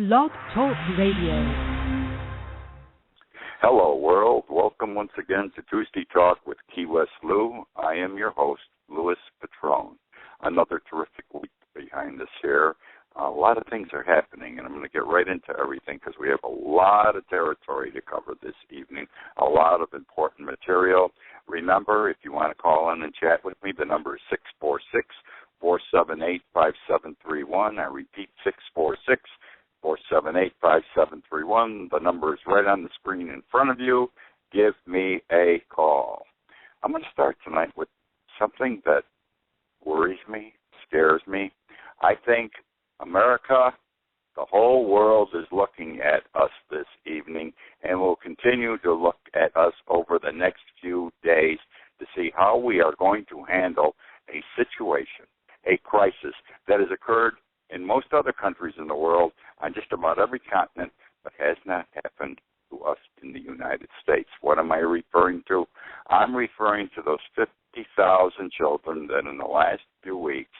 Blog Talk Radio. Hello, world. Welcome once again to Tuesday Talk with Key West Lou. I am your host, Louis Patrone. Another terrific week behind us here. A lot of things are happening, and I'm going to get right into everything because we have a lot of territory to cover this evening, a lot of important material. Remember, if you want to call in and chat with me, the number is 646-478-5731. I repeat, 646-478-5731. The number is right on the screen in front of you. Give me a call. I'm going to start tonight with something that worries me, scares me. I think America, the whole world is looking at us this evening and will continue to look at us over the next few days to see how we are going to handle a situation, a crisis that has occurred in most other countries in the world on just about every continent, but has not happened to us in the United States. What am I referring to? I'm referring to those 50,000 children that in the last few weeks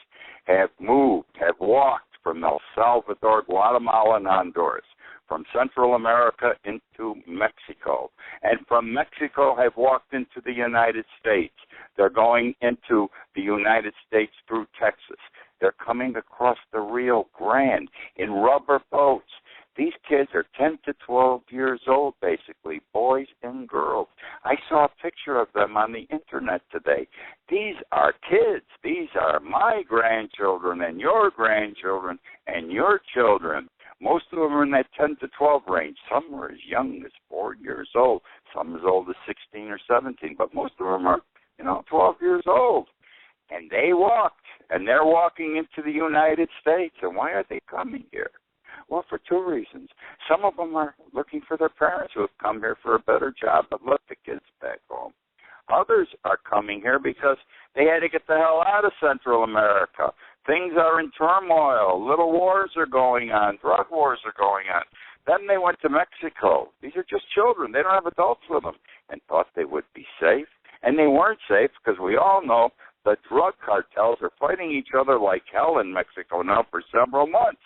have moved, have walked from El Salvador, Guatemala, and Honduras, from Central America into Mexico, and from Mexico have walked into the United States. They're going into the United States through Texas. They're coming across the Rio Grande in rubber boats. These kids are 10 to 12 years old, basically, boys and girls. I saw a picture of them on the Internet today. These are kids. These are my grandchildren and your grandchildren and your children. Most of them are in that 10 to 12 range. Some are as young as 4 years old. Some as old as 16 or 17. But most of them are, 12 years old. And they walked, and they're walking into the United States. And why are they coming here? Well, for two reasons. Some of them are looking for their parents who have come here for a better job but left the kids back home. Others are coming here because they had to get the hell out of Central America. Things are in turmoil. Little wars are going on. Drug wars are going on. Then they went to Mexico. These are just children. They don't have adults with them, and thought they would be safe. And they weren't safe because we all know the drug cartels are fighting each other like hell in Mexico now for several months.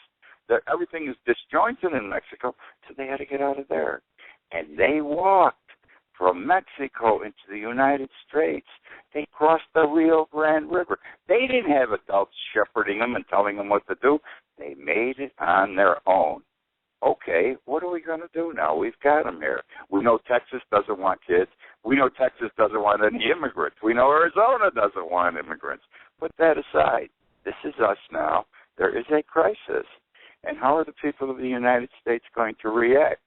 Everything is disjointed in Mexico, so they had to get out of there. And they walked from Mexico into the United States. They crossed the Rio Grande River. They didn't have adults shepherding them and telling them what to do. They made it on their own. Okay, what are we going to do now? We've got them here. We know Texas doesn't want kids. We know Texas doesn't want any immigrants. We know Arizona doesn't want immigrants. Put that aside. This is us now. There is a crisis. And how are the people of the United States going to react?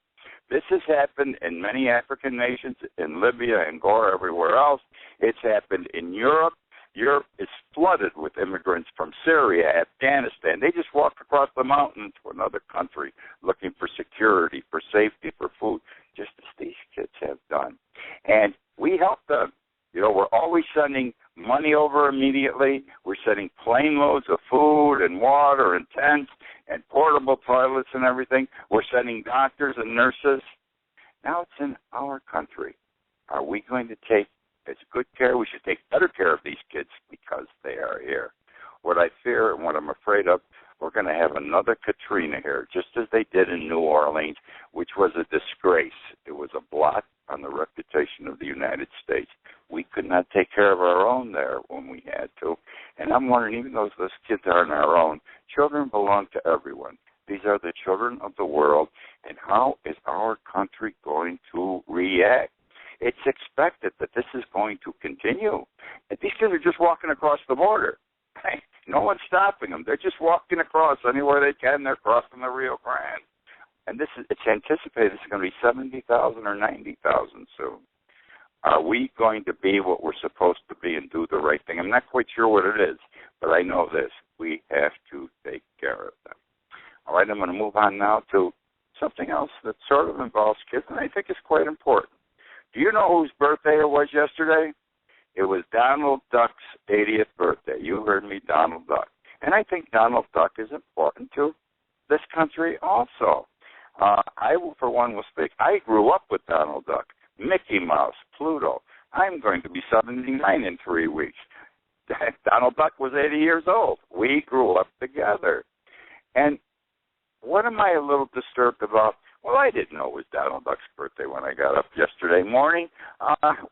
This has happened in many African nations, in Libya, Angola, everywhere else. It's happened in Europe. Europe is flooded with immigrants from Syria, Afghanistan. They just walked across the mountain to another country looking for security, for safety, for food, just as these kids have done. And we help them. We're always sending money over immediately. We're sending plane loads of food and water and tents and portable toilets and everything. We're sending doctors and nurses. Now it's in our country. Are we going to take as good care? We should take better care of these kids because they are here. What I fear and what I'm afraid of, we're going to have another Katrina here, just as they did in New Orleans, which was a disgrace. It was a blot on the reputation of the United States. We could not take care of our own there when we had to. And I'm wondering, even though those kids aren't our own, children belong to everyone. These are the children of the world. And how is our country going to react? It's expected that this is going to continue. And these kids are just walking across the border. No one's stopping them. They're just walking across anywhere they can. They're crossing the Rio Grande. And it's anticipated it's going to be 70,000 or 90,000 soon. Are we going to be what we're supposed to be and do the right thing? I'm not quite sure what it is, but I know this. We have to take care of them. All right, I'm going to move on now to something else that sort of involves kids, and I think is quite important. Do you know whose birthday it was yesterday? It was Donald Duck's 80th birthday. You heard me, Donald Duck. And I think Donald Duck is important to this country also. I, for one, will speak. I grew up with Donald Duck, Mickey Mouse, Pluto. I'm going to be 79 in 3 weeks. Donald Duck was 80 years old. We grew up together. And what am I a little disturbed about? Well, I didn't know it was Donald Duck's birthday when I got up yesterday morning.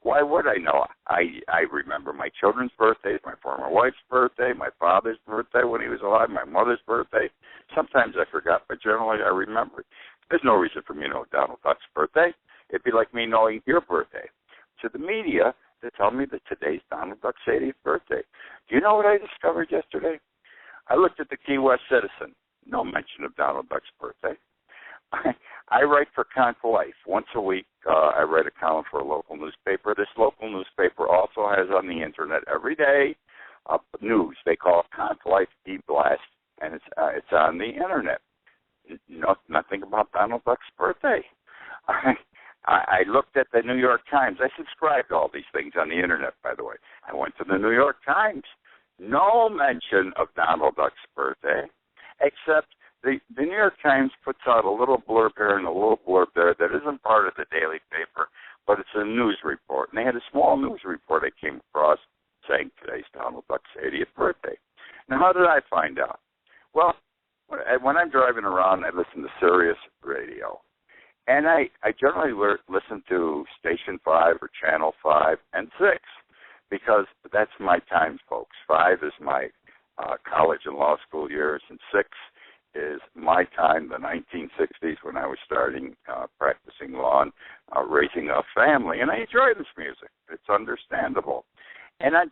Why would I know? I remember my children's birthdays, my former wife's birthday, my father's birthday when he was alive, my mother's birthday. Sometimes I forgot, but generally I remember. There's no reason for me to know Donald Duck's birthday. It'd be like me knowing your birthday. To the media, they tell me that today's Donald Duck's 80th birthday. Do you know what I discovered yesterday? I looked at the Key West Citizen. No mention of Donald Duck's birthday. I write for Conch Life. Once a week, I write a column for a local newspaper. This local newspaper also has on the Internet every day news. They call it Conch Life E-Blast, and it's on the Internet. Nothing about Donald Duck's birthday. I looked at the New York Times. I subscribe to all these things on the Internet, by the way. I went to the New York Times. No mention of Donald Duck's birthday, except the New York Times puts out a little blurb here and a little blurb there that isn't part of the daily paper, but it's a news report. And they had a small news report I came across saying today's Donald Duck's 80th birthday. Now, how did I find out? Well, when I'm driving around, I listen to Sirius Radio. And I generally listen to Station 5 or Channel 5 and 6 because that's my times, folks. 5 is my college and law school years, and 6 is my time, the 1960s, when I was starting practicing law and raising a family. And I enjoy this music. It's understandable. And on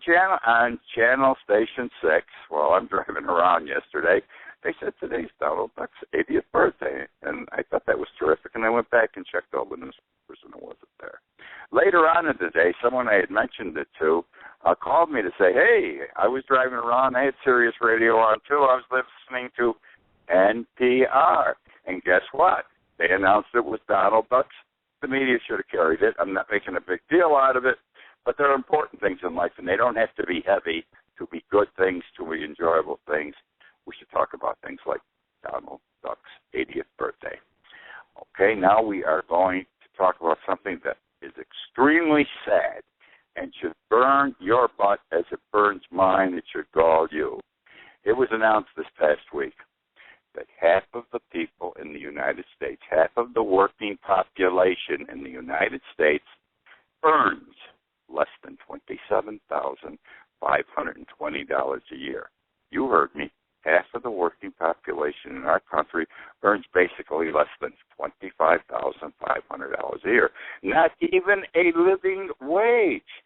channel Station 6, while I'm driving around yesterday, they said today's Donald Duck's 80th birthday. And I thought that was terrific. And I went back and checked all the newspapers, and it wasn't there. Later on in the day, someone I had mentioned it to called me to say, hey, I was driving around. I had Sirius Radio on, too. I was listening to NPR. And guess what? They announced it was Donald Duck's. The media should have carried it. I'm not making a big deal out of it. But there are important things in life, and they don't have to be heavy to be good things, to be enjoyable things. We should talk about things like Donald Duck's 80th birthday. Okay, now we are going to talk about something that is extremely sad and should burn your butt as it burns mine. It should gall you. It was announced this past week that half of the people in the United States, half of the working population in the United States earns less than $27,520 a year. You heard me. Half of the working population in our country earns basically less than $25,500 a year. Not even a living wage.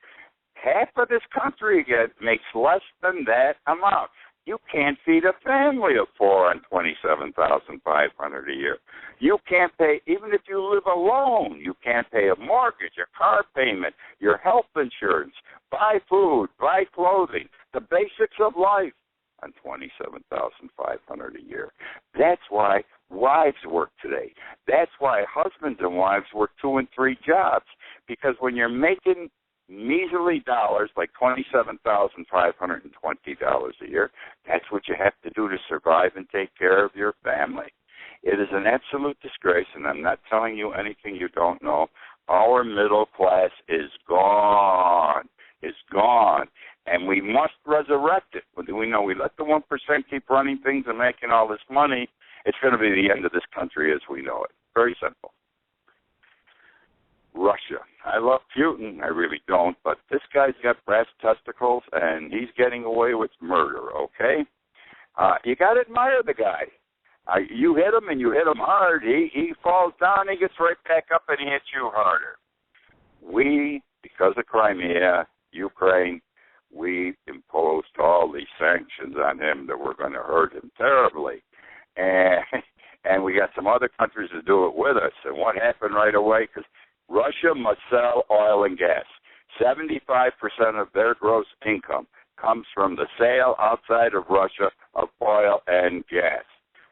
Half of this country again makes less than that amount. You can't feed a family of 4 on $27,500 a year. You can't pay, even if you live alone, you can't pay a mortgage, a car payment, your health insurance, buy food, buy clothing, the basics of life on $27,500 a year. That's why wives work today. That's why husbands and wives work 2 and 3 jobs, because when you're making measly dollars, like $27,520 a year, that's what you have to do to survive and take care of your family. It is an absolute disgrace, and I'm not telling you anything you don't know. Our middle class is gone. It's gone. And we must resurrect it. We know we let the 1% keep running things and making all this money, it's going to be the end of this country as we know it. Very simple. Russia. I love Putin. I really don't, but this guy's got brass testicles, and he's getting away with murder, okay? You got to admire the guy. You hit him, and you hit him hard. He falls down, he gets right back up, and he hits you harder. We, because of Crimea, Ukraine, we imposed all these sanctions on him that were going to hurt him terribly. And we got some other countries to do it with us. And what happened right away? Because Russia must sell oil and gas. 75% of their gross income comes from the sale outside of Russia of oil and gas.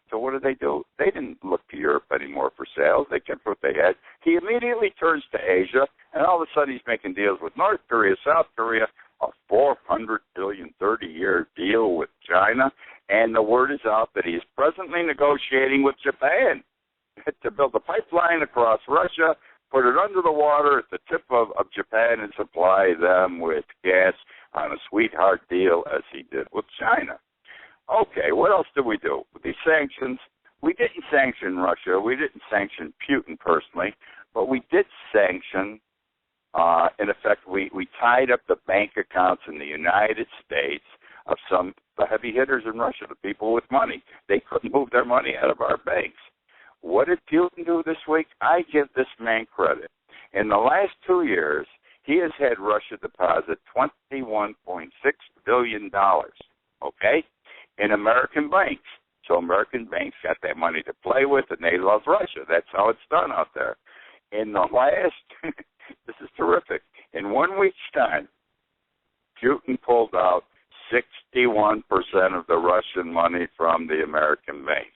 So what do? They didn't look to Europe anymore for sales. They kept what they had. He immediately turns to Asia, and all of a sudden he's making deals with North Korea, South Korea, a $400 billion 30-year deal with China, and the word is out that he is presently negotiating with Japan to build a pipeline across Russia, put it under the water at the tip of Japan, and supply them with gas on a sweetheart deal as he did with China. Okay, what else do we do? With these sanctions, we didn't sanction Russia. We didn't sanction Putin personally, but we did sanction, in effect, we tied up the bank accounts in the United States of some the heavy hitters in Russia, the people with money. They couldn't move their money out of our banks. What did Putin do this week? I give this man credit. In the last 2 years, he has had Russia deposit $21.6 billion, okay, in American banks. So American banks got that money to play with, and they love Russia. That's how it's done out there. In the last, this is terrific, in 1 week's time, Putin pulled out 61% of the Russian money from the American banks.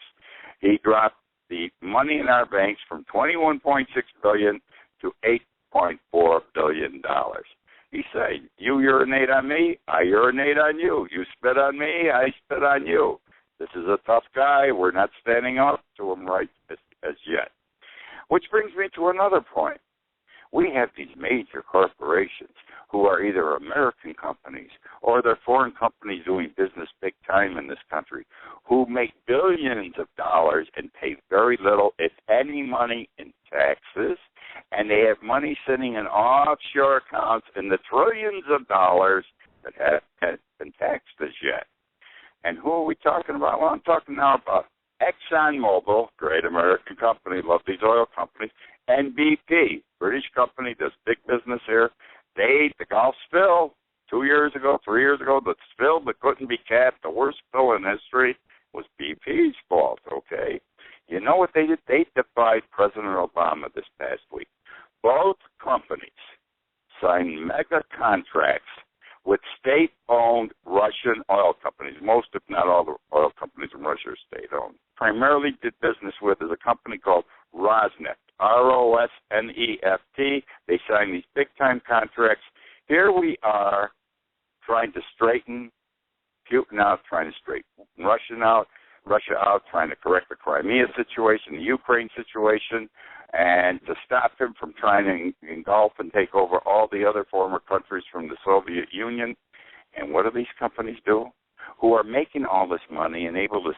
He dropped the money in our banks from $21.6 billion to $8.4 billion. He said, you urinate on me, I urinate on you. You spit on me, I spit on you. This is a tough guy. We're not standing up to him right as yet. Which brings me to another point. We have these major corporations who are either American companies or they're foreign companies doing business big time in this country who make billions of dollars and pay very little, if any, money in taxes, and they have money sitting in offshore accounts in the trillions of dollars that haven't been taxed as yet. And who are we talking about? Well, I'm talking now about ExxonMobil, great American company, love these oil companies, and BP, British company, does big business here. The Gulf spill 2 years ago, 3 years ago, the spill that couldn't be capped, the worst spill in history, was BP's fault, okay? You know what they did? They defied President Obama this past week. Both companies signed mega contracts with state-owned Russian oil companies. Most, if not all, the oil companies in Russia are state-owned. Primarily did business with is a company called Rosneft, Rosneft. They signed these big-time contracts. Here we are trying to straighten Putin out, trying to straighten Russia out, trying to correct the Crimea situation, the Ukraine situation, and to stop him from trying to engulf and take over all the other former countries from the Soviet Union. And what do these companies do? Who are making all this money and able to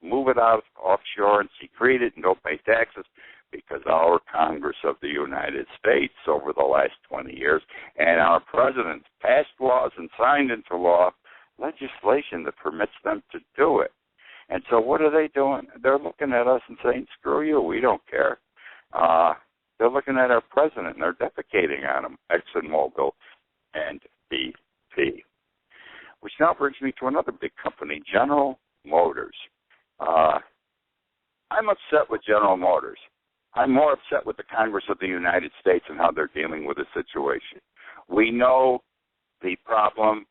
move it out offshore and secrete it and don't pay taxes, because our Congress of the United States over the last 20 years and our presidents passed laws and signed into law legislation that permits them to do it. And so what are they doing? They're looking at us and saying, screw you, we don't care. They're looking at our president and they're defecating on him, ExxonMobil and BP. Which now brings me to another big company, General Motors. I'm upset with General Motors. I'm more upset with the Congress of the United States and how they're dealing with the situation. We know the problem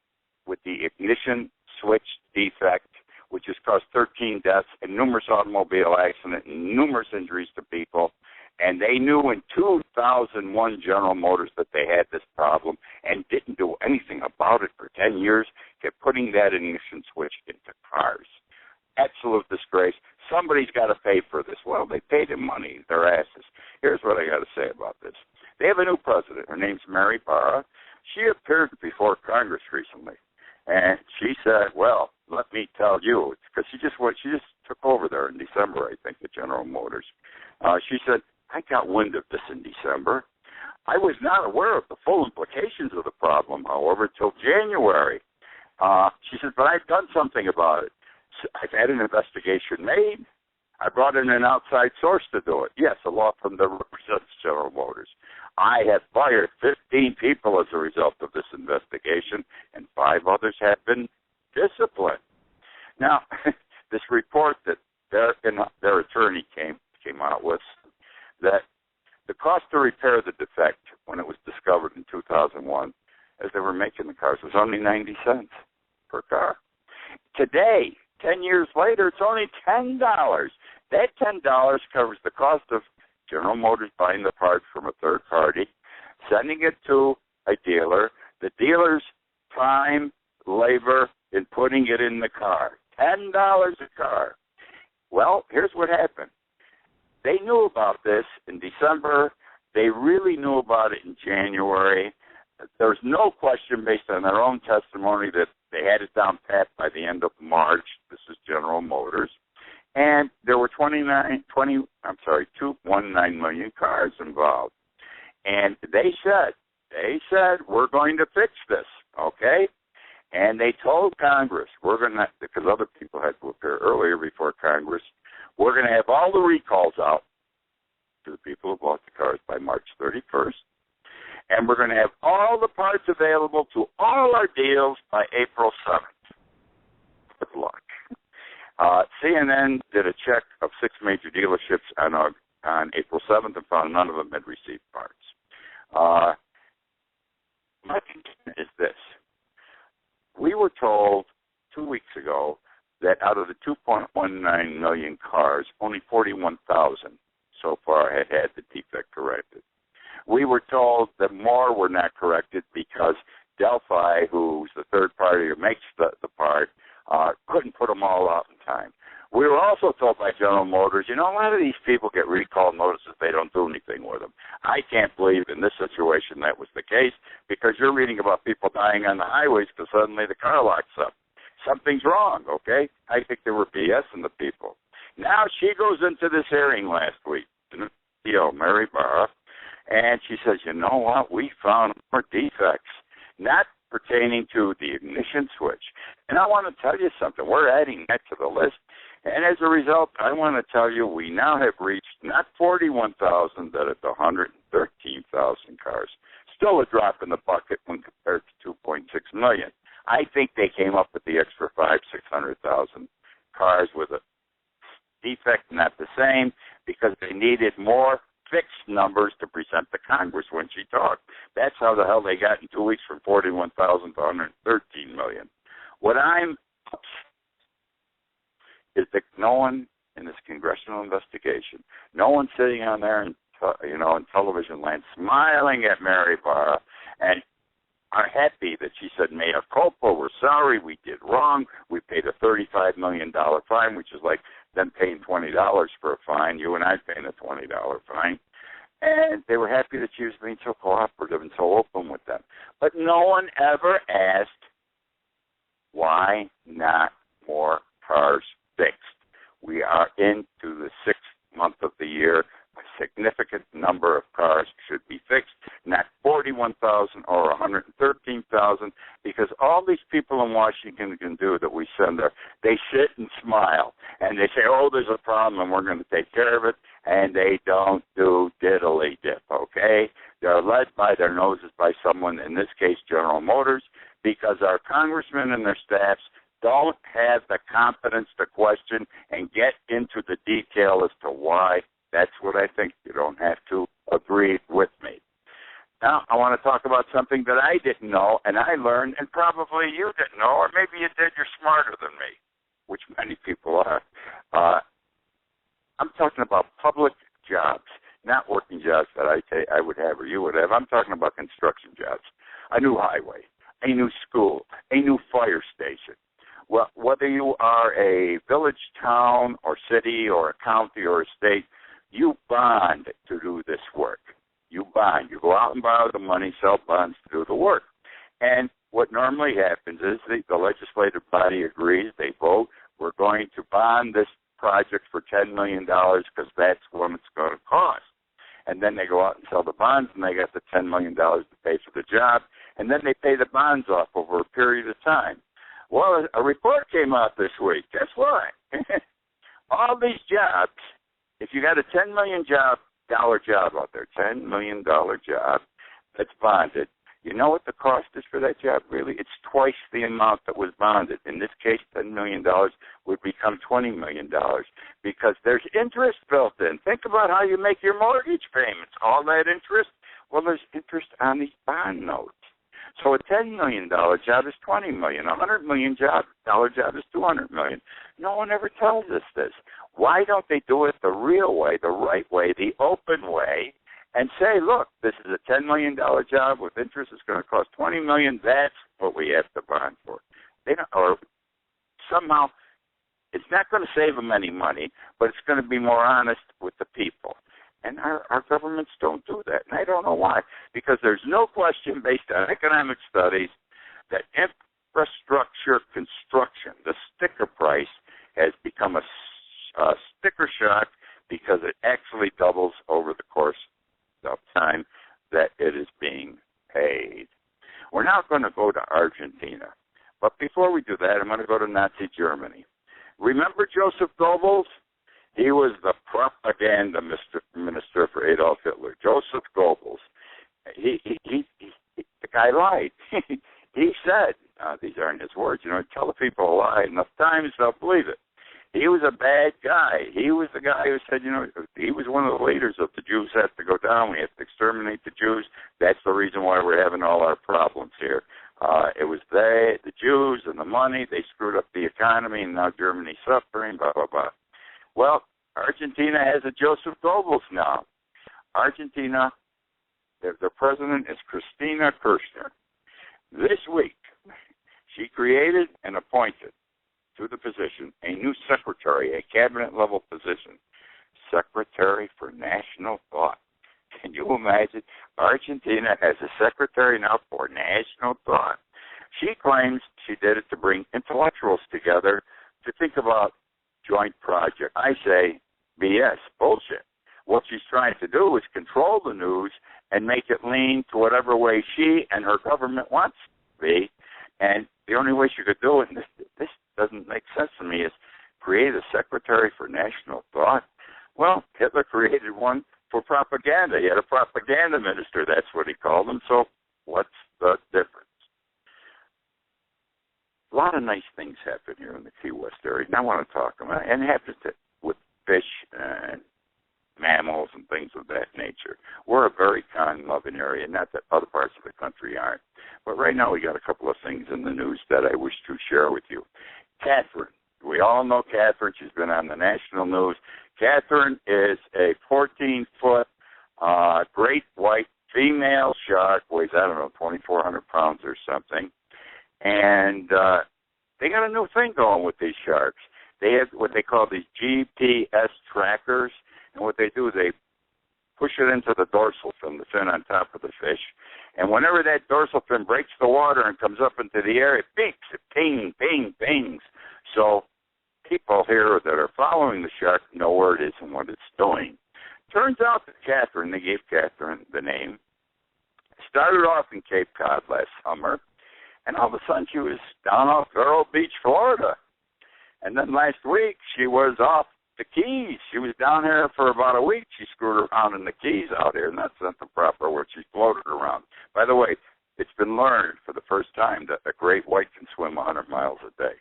with the ignition switch defect, which has caused 13 deaths and numerous automobile accidents and numerous injuries to people. And they knew in 2001, General Motors, that they had this problem and didn't do anything about it for 10 years, kept putting that ignition switch into cars. Absolute disgrace. Somebody's got to pay for this. Well, they paid him money, their asses. Here's what I got to say about this. They have a new president. Her name's Mary Barra. She appeared before Congress recently, and she said, well, let me tell you, because she just took over there in December, I think, at General Motors. She said, I got wind of this in December. I was not aware of the full implications of the problem, however, till January. She said, but I've done something about it. I've had an investigation made. I brought in an outside source to do it. Yes, a law firm that represents General Motors. I have fired 15 people as a result of this investigation, and 5 others have been disciplined. Now, this report that their attorney came out with, that the cost to repair the defect when it was discovered in 2001, as they were making the cars, was only 90 cents per car. Today, 10 years later, it's only $10. That $10 covers the cost of General Motors buying the part from a third party, sending it to a dealer, the dealer's time, labor in putting it in the car. $10 a car. Well, here's what happened. They knew about this in December. They really knew about it in January. There's no question, based on their own testimony, that they had it down pat by the end of March. This is General Motors. And there were 2.19 million cars involved. And they said, we're going to fix this, okay? And they told Congress, we're going to, because other people had to appear earlier before Congress, we're going to have all the recalls out to the people who bought the cars by March 31st. And we're going to have all the parts available to all our deals by April 7th. Good luck. CNN did a check of 6 major dealerships on April 7th and found none of them had received parts. My concern is this. We were told 2 weeks ago that out of the 2.19 million cars, only 41,000 so far had the defect corrected. We were told that more were not corrected because Delphi, who's the third party who makes the part, couldn't put them all out in time. We were also told by General Motors, a lot of these people get recall notices. They don't do anything with them. I can't believe in this situation that was the case because you're reading about people dying on the highways because suddenly the car locks up. Something's wrong, okay? I think there were BS in the people. Now she goes into this hearing last week, Mary Barra, and she says, you know what? We found more defects, not pertaining to the ignition switch. And I want to tell you something. We're adding that to the list. And as a result, I want to tell you we now have reached not 41,000, but it's 113,000 cars. Still a drop in the bucket when compared to 2.6 million. I think they came up with the extra 600,000 cars with a defect, not the same, because they needed more fixed numbers to present to Congress when she talked. That's how the hell they got in 2 weeks from 41,000 to 113 million. What I'm is that no one in this congressional investigation, no one sitting on there in television land smiling at Mary Barra and are happy that she said, mea culpa, we're sorry, we did wrong, we paid a $35 million fine, which is like them paying $20 for a fine, you and I paying a $20 fine. And they were happy that she was being so cooperative and so open with them. But no one ever asked, why not more cars fixed? We are into the 6th month of the year. A significant number of cars should be fixed, not 41,000 or 113,000, because all these people in Washington can do that we send there, they sit and smile, and they say, oh, there's a problem, and we're going to take care of it, and they don't do diddly-dip, okay? They're led by their noses by someone, in this case General Motors, because our congressmen and their staffs don't have the competence to question and get into the detail as to why. That's what I think. You don't have to agree with me. Now, I want to talk about something that I didn't know, and I learned, and probably you didn't know, or maybe you did, you're smarter than me, which many people are. I'm talking about public jobs, not working jobs that I would have or you would have. I'm talking about construction jobs. A new highway, a new school, a new fire station. Well, whether you are a village, town, or city, or a county, or a state, you bond to do this work. You bond. You go out and borrow the money, sell bonds to do the work. And what normally happens is the legislative body agrees, they vote, we're going to bond this project for $10 million because that's what it's going to cost. And then they go out and sell the bonds, and they get the $10 million to pay for the job, and then they pay the bonds off over a period of time. Well, a report came out this week. Guess what? All these jobs, if you got a $10 million job out there, $10 million job that's bonded, you know what the cost is for that job, really? It's twice the amount that was bonded. In this case, $10 million would become $20 million because there's interest built in. Think about how you make your mortgage payments. All that interest, well, there's interest on these bond notes. So a $10 million job is $20 million. A $100 million job is $200 million. No one ever tells us this. Why don't they do it the real way, the right way, the open way, and say, look, this is a $10 million job with interest. It's going to cost $20 million. That's what we have to bond for. They don't, or somehow it's not going to save them any money, but it's going to be more honest with the people. And our governments don't do that. And I don't know why. Because there's no question based on economic studies that infrastructure construction, the sticker price, has become a sticker shock because it actually doubles over the course of time that it is being paid. We're now going to go to Argentina. But before we do that, I'm going to go to Nazi Germany. Remember Joseph Goebbels? He was the propaganda minister for Adolf Hitler. Joseph Goebbels. The guy lied. He said, these aren't his words, tell the people a lie enough times, they'll believe it. He was a bad guy. He was the guy who said, he was one of the leaders of the Jews have to go down. We have to exterminate the Jews. That's the reason why we're having all our problems here. It was the Jews and the money. They screwed up the economy, and now Germany's suffering, blah, blah, blah. Well, Argentina has a Joseph Goebbels now. Argentina, their president is Cristina Kirchner. This week, she created and appointed to the position a new secretary, a cabinet-level position, Secretary for National Thought. Can you imagine? Argentina has a secretary now for national thought. She claims she did it to bring intellectuals together to think about joint project. I say BS, bullshit. What she's trying to do is control the news and make it lean to whatever way she and her government wants to be. And the only way she could do it, and this doesn't make sense to me, is create a secretary for national thought. Well, Hitler created one for propaganda. He had a propaganda minister. That's what he called him. So what's the difference? A lot of nice things happen here in the Key West area, and I want to talk about it. And it happens with fish and mammals and things of that nature. We're a very kind, loving area, not that other parts of the country aren't. But right now we got a couple of things in the news that I wish to share with you. Katherine. We all know Katherine. She's been on the national news. Katherine is a 14-foot great white female shark, weighs, 2,400 pounds or something. And they got a new thing going with these sharks. They have what they call these GPS trackers, and what they do is they push it into the dorsal fin, the fin on top of the fish, and whenever that dorsal fin breaks the water and comes up into the air, it beeps, it ping, ping, pings. So people here that are following the shark know where it is and what it's doing. Turns out that Katherine, they gave Katherine the name, started off in Cape Cod last summer, and all of a sudden she was down off Vero Beach, Florida. And then last week she was off the Keys. She was down here for about a week. She screwed around in the Keys out here, and that's not the proper word. She floated around. By the way, it's been learned for the first time that a great white can swim 100 miles a day.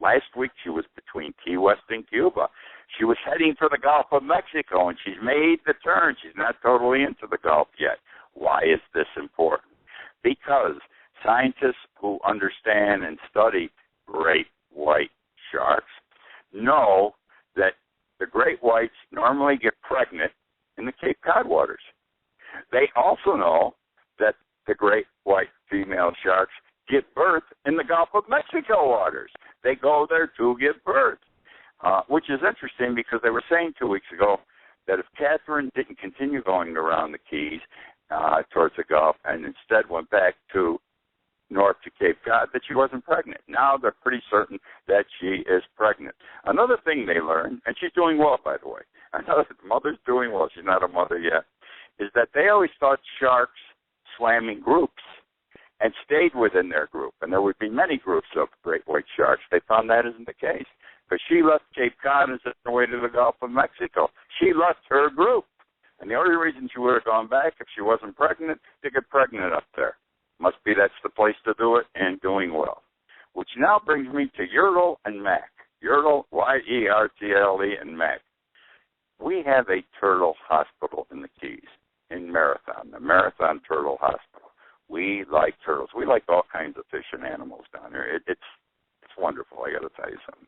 Last week she was between Key West and Cuba. She was heading for the Gulf of Mexico, and she's made the turn. She's not totally into the Gulf yet. Why is this important? Because scientists who understand and study great white sharks know that the great whites normally get pregnant in the Cape Cod waters. They also know that the great white female sharks give birth in the Gulf of Mexico waters. They go there to give birth, which is interesting because they were saying 2 weeks ago that if Katherine didn't continue going around the Keys towards the Gulf and instead went back to north to Cape Cod, that she wasn't pregnant. Now they're pretty certain that she is pregnant. Another thing they learned, and she's doing well, by the way, another mother's doing well, she's not a mother yet, is that they always thought sharks swam in groups and stayed within their group, and there would be many groups of great white sharks. They found that isn't the case, because she left Cape Cod and sent her way to the Gulf of Mexico. She left her group, and the only reason she would have gone back if she wasn't pregnant, to get pregnant up there. Must be that's the place to do it, and doing well. Which now brings me to Yertle and Mac. Yertle, Y-E-R-T-L-E, and Mac. We have a turtle hospital in the Keys, in Marathon, the Marathon Turtle Hospital. We like turtles. We like all kinds of fish and animals down there. It's wonderful, I got to tell you something.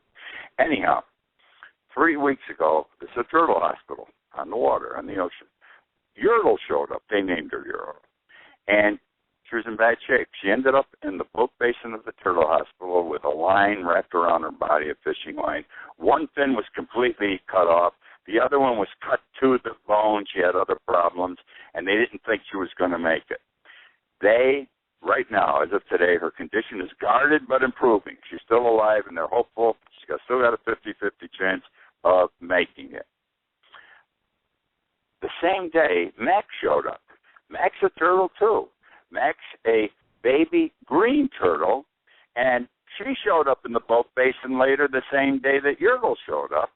Anyhow, 3 weeks ago, it's a turtle hospital on the water, on the ocean. Yertle showed up. They named her Yertle. And she was in bad shape. She ended up in the boat basin of the turtle hospital with a line wrapped around her body, a fishing line. One fin was completely cut off. The other one was cut to the bone. She had other problems, and they didn't think she was going to make it. Right now, as of today, her condition is guarded but improving. She's still alive, and they're hopeful. She's I still got a 50-50 chance of making it. The same day, Max showed up. Max a turtle, too. Max a baby green turtle, and she showed up in the boat basin later the same day that Yergel showed up,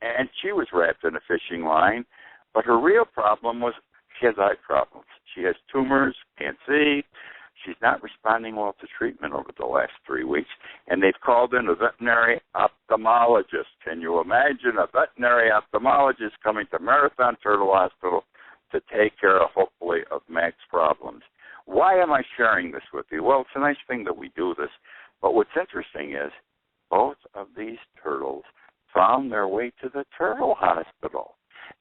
and she was wrapped in a fishing line. But her real problem was she has eye problems. She has tumors, can't see. She's not responding well to treatment over the last 3 weeks, and they've called in a veterinary ophthalmologist. Can you imagine a veterinary ophthalmologist coming to Marathon Turtle Hospital to take care, hopefully, of Mac's problems? Why am I sharing this with you? Well, it's a nice thing that we do this, but what's interesting is both of these turtles found their way to the turtle hospital.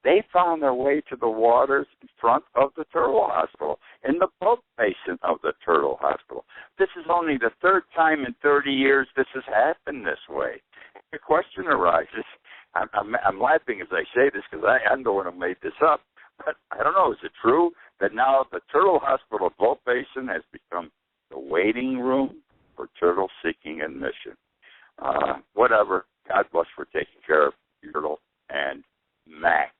They found their way to the waters in front of the turtle hospital, in the boat basin of the turtle hospital. This is only the third time in 30 years this has happened this way. The question arises, I'm laughing as I say this because I'm the one who made this up, but I don't know, is it true that now the turtle hospital boat basin has become the waiting room for turtles seeking admission? Whatever. God bless for taking care of Turtle and Mac.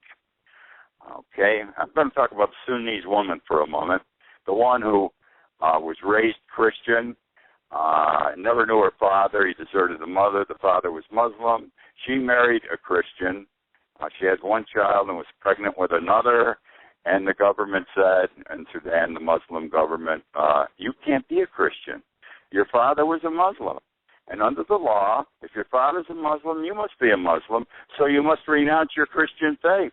Okay, I'm going to talk about the Sudanese woman for a moment, the one who was raised Christian, never knew her father. He deserted the mother. The father was Muslim. She married a Christian. She had one child and was pregnant with another, and the government said, in Sudan, the Muslim government, you can't be a Christian. Your father was a Muslim. And under the law, if your father's a Muslim, you must be a Muslim, so you must renounce your Christian faith,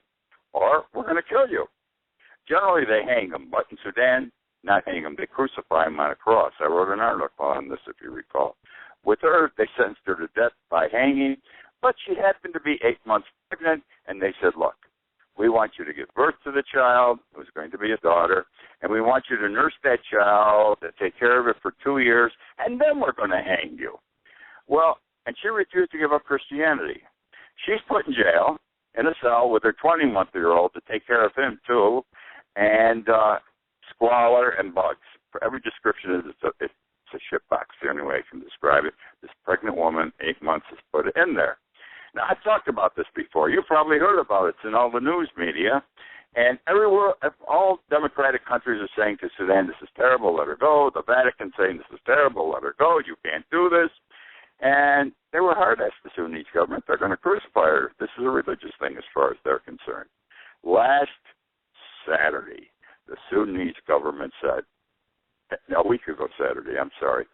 or we're going to kill you. Generally, they hang them, but in Sudan, not hang them. They crucify them on a cross. I wrote an article on this, if you recall. With her, they sentenced her to death by hanging, but she happened to be 8 months pregnant, and they said, look, we want you to give birth to the child. It was going to be a daughter, and we want you to nurse that child, to take care of it for 2 years, and then we're going to hang you. Well, and she refused to give up Christianity. She's put in jail, in a cell with her 20-month-year-old to take care of him, too, and squalor and bugs. For every description, it's a shitbox, the only way I can describe it. This pregnant woman, 8 months, has put it in there. Now, I've talked about this before. You've probably heard about it. It's in all the news media. And everywhere, all democratic countries are saying to Sudan, this is terrible, let her go. The Vatican saying this is terrible, let her go. You can't do this. And they were hard-ass, the Sudanese government. They're going to crucify her. This is a religious thing as far as they're concerned. Last Saturday, the Sudanese government said, a week ago Saturday, I'm sorry,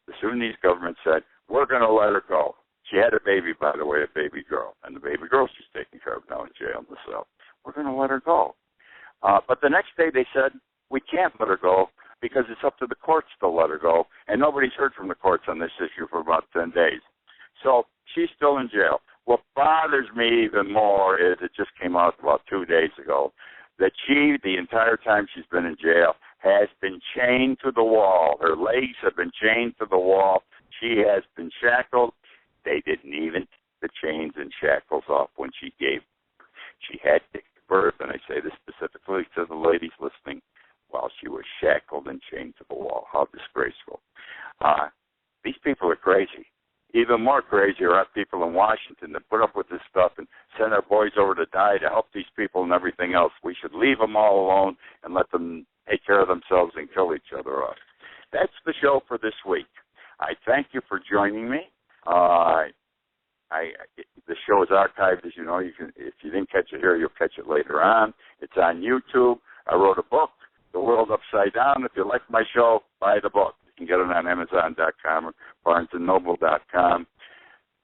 the Sudanese government said, we're going to let her go. She had a baby, by the way, a baby girl. And the baby girl she's taking care of now in jail in the cell. We're going to let her go. But the next day they said, we can't let her go, because it's up to the courts to let her go, and nobody's heard from the courts on this issue for about 10 days. So she's still in jail. What bothers me even more is it just came out about 2 days ago that she, the entire time she's been in jail, has been chained to the wall. Her legs have been chained to the wall. She has been shackled. They didn't even take the chains and shackles off when she gave. She had to give birth, and I say this specifically to the ladies listening, while she was shackled and chained to the wall. How disgraceful. These people are crazy. Even more crazy are people in Washington that put up with this stuff and send our boys over to die to help these people and everything else. We should leave them all alone and let them take care of themselves and kill each other off. That's the show for this week. I thank you for joining me. The show is archived, as you know. You can, if you didn't catch it here, you'll catch it later on. It's on YouTube. I wrote a book, The World Upside Down. If you like my show, buy the book. You can get it on Amazon.com or BarnesandNoble.com.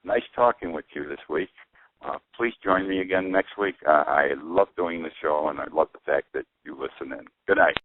Nice talking with you this week. Please join me again next week. I love doing the show, and I love the fact that you listen in. Good night.